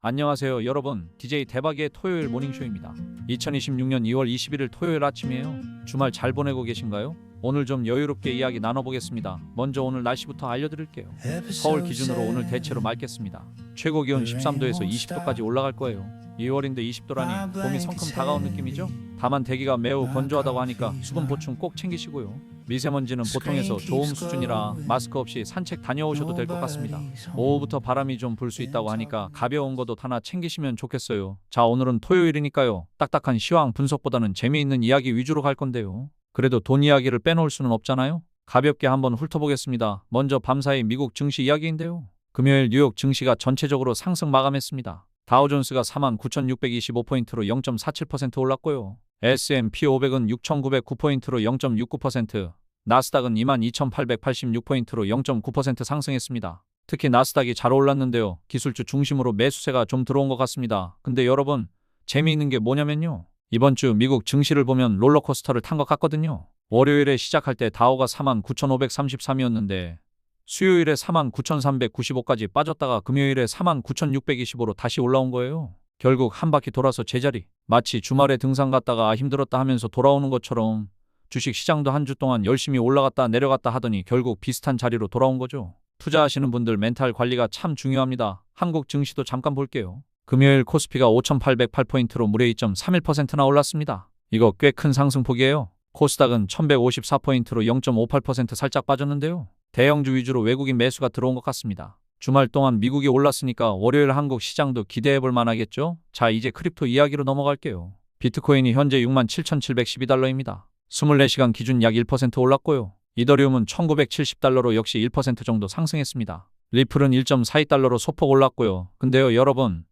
안녕하세요 여러분, DJ 대박의 토요일 모닝쇼입니다. 2026년 2월 21일 토요일 아침이에요. 주말 잘 보내고 계신가요? 오늘 좀 여유롭게 이야기 나눠보겠습니다. 먼저 오늘 날씨부터 알려드릴게요. 서울 기준으로 오늘 대체로 맑겠습니다. 최고 기온 13도에서 20도까지 올라갈 거예요. 2월인데 20도라니 봄이 성큼 다가온 느낌이죠? 다만 대기가 매우 건조하다고 하니까 수분 보충 꼭 챙기시고요. 미세먼지는 보통에서 좋음 수준이라 마스크 없이 산책 다녀오셔도 될 것 같습니다. 오후부터 바람이 좀 불 수 있다고 하니까 가벼운 겉옷 하나 챙기시면 좋겠어요. 자, 오늘은 토요일이니까요. 딱딱한 시황 분석보다는 재미있는 이야기 위주로 갈 건데요. 그래도 돈 이야기를 빼놓을 수는 없잖아요. 가볍게 한번 훑어보겠습니다. 먼저 밤사이 미국 증시 이야기인데요. 금요일 뉴욕 증시가 전체적으로 상승 마감했습니다. 다우존스가 49,625포인트로 0.47% 올랐고요. S&P 500은 6,909포인트로 0.69%, 나스닥은 22,886포인트로 0.9% 상승했습니다. 특히 나스닥이 잘 올랐는데요. 기술주 중심으로 매수세가 좀 들어온 것 같습니다. 근데 여러분, 재미있는 게 뭐냐면요. 이번 주 미국 증시를 보면 롤러코스터를 탄 것 같거든요. 월요일에 시작할 때 다우가 49,533이었는데 수요일에 49,395까지 빠졌다가 금요일에 49,625로 다시 올라온 거예요. 결국 한 바퀴 돌아서 제자리. 마치 주말에 등산 갔다가 힘들었다 하면서 돌아오는 것처럼 주식 시장도 한 주 동안 열심히 올라갔다 내려갔다 하더니 결국 비슷한 자리로 돌아온 거죠. 투자하시는 분들 멘탈 관리가 참 중요합니다. 한국 증시도 잠깐 볼게요. 금요일 코스피가 5,808포인트로 무려 2.31%나 올랐습니다. 이거 꽤 큰 상승폭이에요. 코스닥은 1,154포인트로 0.58% 살짝 빠졌는데요. 대형주 위주로 외국인 매수가 들어온 것 같습니다. 주말 동안 미국이 올랐으니까 월요일 한국 시장도 기대해볼 만하겠죠? 자, 이제 크립토 이야기로 넘어갈게요. 비트코인이 현재 67,712달러입니다. 24시간 기준 약 1% 올랐고요. 이더리움은 1970달러로 역시 1% 정도 상승했습니다. 리플은 1.42달러로 소폭 올랐고요. 근데요 여러분,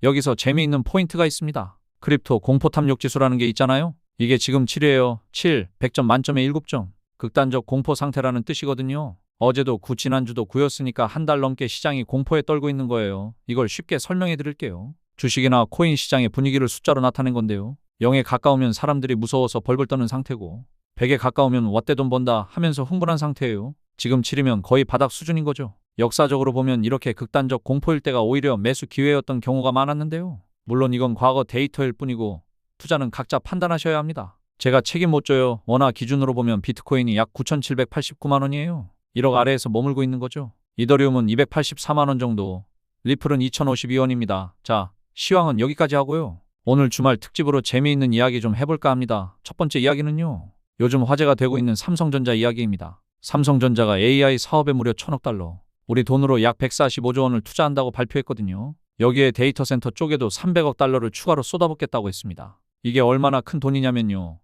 여기서 재미있는 포인트가 있습니다. 크립토 공포탐욕지수라는 게 있잖아요. 이게 지금 7이에요. 7, 100점 만점에 7점. 극단적 공포 상태라는 뜻이거든요. 어제도 9, 지난주도 9였으니까 한 달 넘게 시장이 공포에 떨고 있는 거예요. 이걸 쉽게 설명해 드릴게요. 주식이나 코인 시장의 분위기를 숫자로 나타낸 건데요. 0에 가까우면 사람들이 무서워서 벌벌 떠는 상태고 100에 가까우면 왓대 돈 번다 하면서 흥분한 상태예요. 지금 7이면 거의 바닥 수준인 거죠. 역사적으로 보면 이렇게 극단적 공포일 때가 오히려 매수 기회였던 경우가 많았는데요. 물론 이건 과거 데이터일 뿐이고 투자는 각자 판단하셔야 합니다. 제가 책임 못 져요. 원화 기준으로 보면 비트코인이 약 9,789만 원이에요. 1억 아래에서 머물고 있는 거죠. 이더리움은 284만 원 정도, 리플은 2,052원입니다. 자, 시황은 여기까지 하고요. 오늘 주말 특집으로 재미있는 이야기 좀 해볼까 합니다. 첫 번째 이야기는요. 요즘 화제가 되고 있는 삼성전자 이야기입니다. 삼성전자가 AI 사업에 무려 1,000억 달러, 우리 돈으로 약 145조 원을 투자한다고 발표했거든요. 여기에 데이터 센터 쪽에도 300억 달러를 추가로 쏟아붓겠다고 했습니다. 이게 얼마나 큰 돈이냐면요.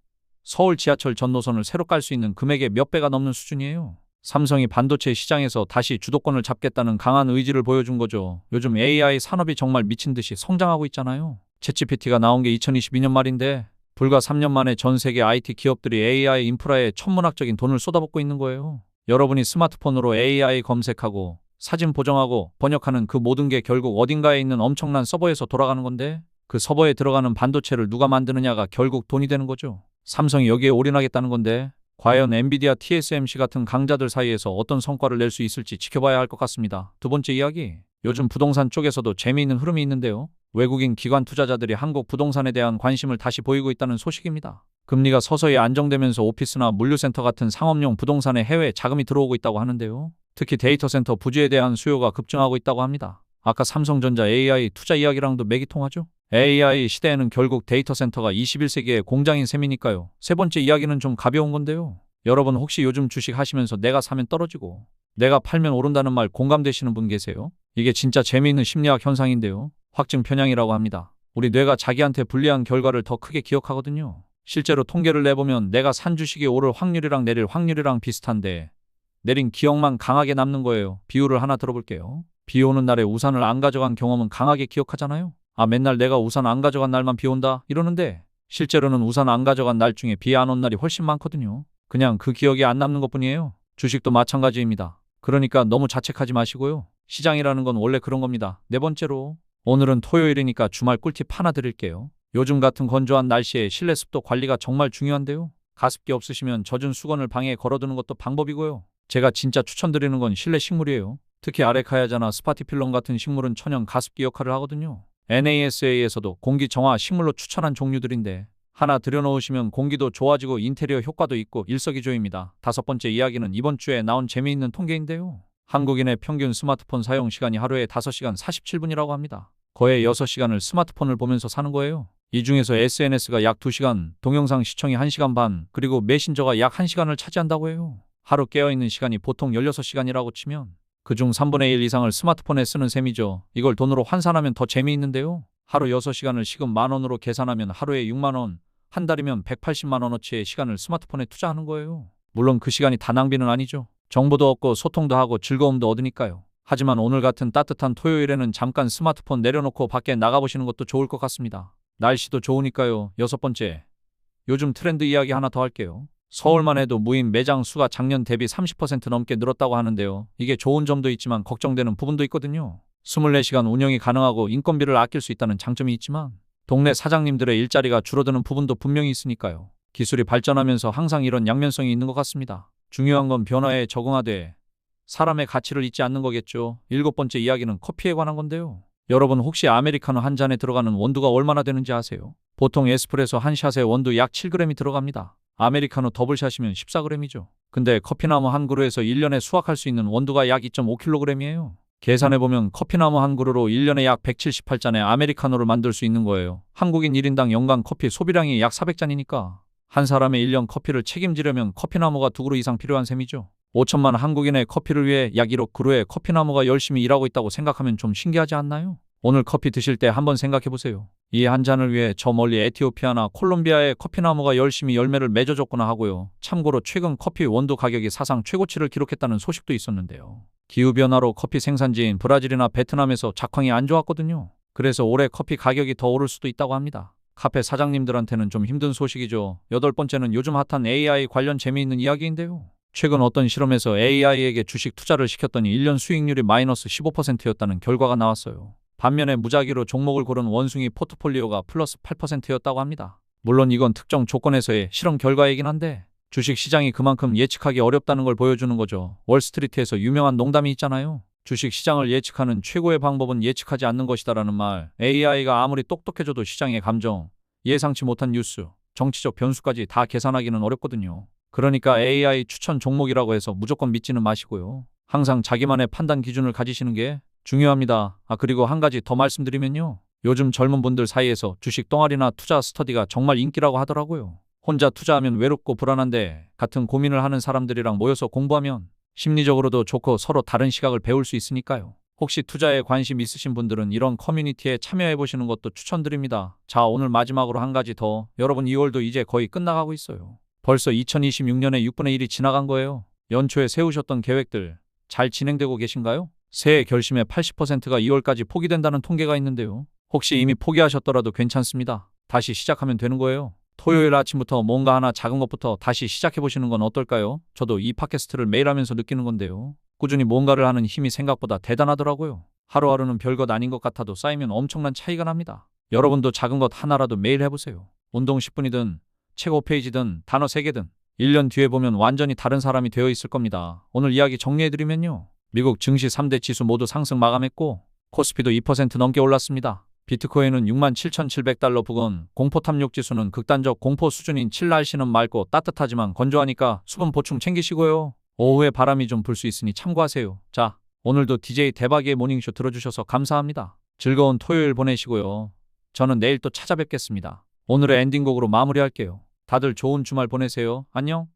서울 지하철 전 노선을 새로 깔 수 있는 금액의 몇 배가 넘는 수준이에요. 삼성이 반도체 시장에서 다시 주도권을 잡겠다는 강한 의지를 보여준 거죠. 요즘 AI 산업이 정말 미친 듯이 성장하고 있잖아요. 챗GPT가 나온 게 2022년 말인데 불과 3년 만에 전 세계 IT 기업들이 AI 인프라에 천문학적인 돈을 쏟아붓고 있는 거예요. 여러분이 스마트폰으로 AI 검색하고 사진 보정하고 번역하는 그 모든 게 결국 어딘가에 있는 엄청난 서버에서 돌아가는 건데 그 서버에 들어가는 반도체를 누가 만드느냐가 결국 돈이 되는 거죠. 삼성이 여기에 올인하겠다는 건데 과연 엔비디아, TSMC 같은 강자들 사이에서 어떤 성과를 낼 수 있을지 지켜봐야 할 것 같습니다. 두 번째 이야기, 요즘 부동산 쪽에서도 재미있는 흐름이 있는데요. 외국인 기관 투자자들이 한국 부동산에 대한 관심을 다시 보이고 있다는 소식입니다. 금리가 서서히 안정되면서 오피스나 물류센터 같은 상업용 부동산에 해외 자금이 들어오고 있다고 하는데요. 특히 데이터 센터 부지에 대한 수요가 급증하고 있다고 합니다. 아까 삼성전자 AI 투자 이야기랑도 맥이 통하죠? AI 시대에는 결국 데이터 센터가 21세기의 공장인 셈이니까요. 세 번째 이야기는 좀 가벼운 건데요. 여러분 혹시 요즘 주식 하시면서 내가 사면 떨어지고 내가 팔면 오른다는 말 공감되시는 분 계세요? 이게 진짜 재미있는 심리학 현상인데요. 확증 편향이라고 합니다. 우리 뇌가 자기한테 불리한 결과를 더 크게 기억하거든요. 실제로 통계를 내보면 내가 산 주식이 오를 확률이랑 내릴 확률이랑 비슷한데 내린 기억만 강하게 남는 거예요. 비유를 하나 들어볼게요. 비 오는 날에 우산을 안 가져간 경험은 강하게 기억하잖아요. 아, 맨날 내가 우산 안 가져간 날만 비 온다 이러는데 실제로는 우산 안 가져간 날 중에 비 안 온 날이 훨씬 많거든요. 그냥 그 기억이 안 남는 것뿐이에요. 주식도 마찬가지입니다. 그러니까 너무 자책하지 마시고요. 시장이라는 건 원래 그런 겁니다. 네 번째로, 오늘은 토요일이니까 주말 꿀팁 하나 드릴게요. 요즘 같은 건조한 날씨에 실내 습도 관리가 정말 중요한데요. 가습기 없으시면 젖은 수건을 방에 걸어두는 것도 방법이고요. 제가 진짜 추천드리는 건 실내 식물이에요. 특히 아레카야자나 스파티필럼 같은 식물은 천연 가습기 역할을 하거든요. NASA에서도 공기 정화 식물로 추천한 종류들인데 하나 들여놓으시면 공기도 좋아지고 인테리어 효과도 있고 일석이조입니다. 다섯 번째 이야기는 이번 주에 나온 재미있는 통계인데요. 한국인의 평균 스마트폰 사용 시간이 하루에 5시간 47분이라고 합니다. 거의 6시간을 스마트폰을 보면서 사는 거예요. 이 중에서 SNS가 약 2시간, 동영상 시청이 1시간 반, 그리고 메신저가 약 1시간을 차지한다고 해요. 하루 깨어있는 시간이 보통 16시간이라고 치면 그중 3분의 1 이상을 스마트폰에 쓰는 셈이죠. 이걸 돈으로 환산하면 더 재미있는데요. 하루 6시간을 시급 10,000원으로 계산하면 하루에 6만 원, 한 달이면 180만 원어치의 시간을 스마트폰에 투자하는 거예요. 물론 그 시간이 다 낭비는 아니죠. 정보도 얻고 소통도 하고 즐거움도 얻으니까요. 하지만 오늘 같은 따뜻한 토요일에는 잠깐 스마트폰 내려놓고 밖에 나가보시는 것도 좋을 것 같습니다. 날씨도 좋으니까요. 여섯 번째, 요즘 트렌드 이야기 하나 더 할게요. 서울만 해도 무인 매장 수가 작년 대비 30% 넘게 늘었다고 하는데요. 이게 좋은 점도 있지만 걱정되는 부분도 있거든요. 24시간 운영이 가능하고 인건비를 아낄 수 있다는 장점이 있지만 동네 사장님들의 일자리가 줄어드는 부분도 분명히 있으니까요. 기술이 발전하면서 항상 이런 양면성이 있는 것 같습니다. 중요한 건 변화에 적응하되 사람의 가치를 잊지 않는 거겠죠. 일곱 번째 이야기는 커피에 관한 건데요. 여러분 혹시 아메리카노 한 잔에 들어가는 원두가 얼마나 되는지 아세요? 보통 에스프레소 한 샷에 원두 약 7g이 들어갑니다. 아메리카노 더블샷이면 14g이죠. 근데 커피나무 한 그루에서 1년에 수확할 수 있는 원두가 약 2.5kg이에요. 계산해보면 커피나무 한 그루로 1년에 약 178잔의 아메리카노를 만들 수 있는 거예요. 한국인 1인당 연간 커피 소비량이 약 400잔이니까 한 사람의 1년 커피를 책임지려면 커피나무가 2그루 이상 필요한 셈이죠. 5천만 한국인의 커피를 위해 약 1억 그루의 커피나무가 열심히 일하고 있다고 생각하면 좀 신기하지 않나요? 오늘 커피 드실 때 한번 생각해보세요. 이 한 잔을 위해 저 멀리 에티오피아나 콜롬비아의 커피나무가 열심히 열매를 맺어줬구나 하고요. 참고로 최근 커피 원두 가격이 사상 최고치를 기록했다는 소식도 있었는데요. 기후변화로 커피 생산지인 브라질이나 베트남에서 작황이 안 좋았거든요. 그래서 올해 커피 가격이 더 오를 수도 있다고 합니다. 카페 사장님들한테는 좀 힘든 소식이죠. 여덟 번째는 요즘 핫한 AI 관련 재미있는 이야기인데요. 최근 어떤 실험에서 AI에게 주식 투자를 시켰더니 1년 수익률이 마이너스 15%였다는 결과가 나왔어요. 반면에 무작위로 종목을 고른 원숭이 포트폴리오가 플러스 8%였다고 합니다. 물론 이건 특정 조건에서의 실험 결과이긴 한데 주식 시장이 그만큼 예측하기 어렵다는 걸 보여주는 거죠. 월스트리트에서 유명한 농담이 있잖아요. 주식 시장을 예측하는 최고의 방법은 예측하지 않는 것이다라는 말. AI가 아무리 똑똑해져도 시장의 감정, 예상치 못한 뉴스, 정치적 변수까지 다 계산하기는 어렵거든요. 그러니까 AI 추천 종목이라고 해서 무조건 믿지는 마시고요. 항상 자기만의 판단 기준을 가지시는 게 중요합니다. 그리고 한 가지 더 말씀드리면요. 요즘 젊은 분들 사이에서 주식 동아리나 투자 스터디가 정말 인기라고 하더라고요. 혼자 투자하면 외롭고 불안한데 같은 고민을 하는 사람들이랑 모여서 공부하면 심리적으로도 좋고 서로 다른 시각을 배울 수 있으니까요. 혹시 투자에 관심 있으신 분들은 이런 커뮤니티에 참여해보시는 것도 추천드립니다. 자, 오늘 마지막으로 한 가지 더. 여러분 2월도 이제 거의 끝나가고 있어요. 벌써 2026년의 6분의 1이 지나간 거예요. 연초에 세우셨던 계획들 잘 진행되고 계신가요? 새해 결심의 80%가 2월까지 포기된다는 통계가 있는데요. 혹시 이미 포기하셨더라도 괜찮습니다. 다시 시작하면 되는 거예요. 토요일 아침부터 뭔가 하나 작은 것부터 다시 시작해보시는 건 어떨까요? 저도 이 팟캐스트를 매일 하면서 느끼는 건데요. 꾸준히 뭔가를 하는 힘이 생각보다 대단하더라고요. 하루하루는 별것 아닌 것 같아도 쌓이면 엄청난 차이가 납니다. 여러분도 작은 것 하나라도 매일 해보세요. 운동 10분이든 책 5페이지든 단어 3개든 1년 뒤에 보면 완전히 다른 사람이 되어 있을 겁니다. 오늘 이야기 정리해드리면요. 미국 증시 3대 지수 모두 상승 마감했고 코스피도 2% 넘게 올랐습니다. 비트코인은 67,700달러 부근, 공포 탐욕 지수는 극단적 공포 수준인 7. 날씨는 맑고 따뜻하지만 건조하니까 수분 보충 챙기시고요. 오후에 바람이 좀 불 수 있으니 참고하세요. 자, 오늘도 DJ 대박이의 모닝쇼 들어주셔서 감사합니다. 즐거운 토요일 보내시고요. 저는 내일 또 찾아뵙겠습니다. 오늘의 엔딩곡으로 마무리할게요. 다들 좋은 주말 보내세요. 안녕.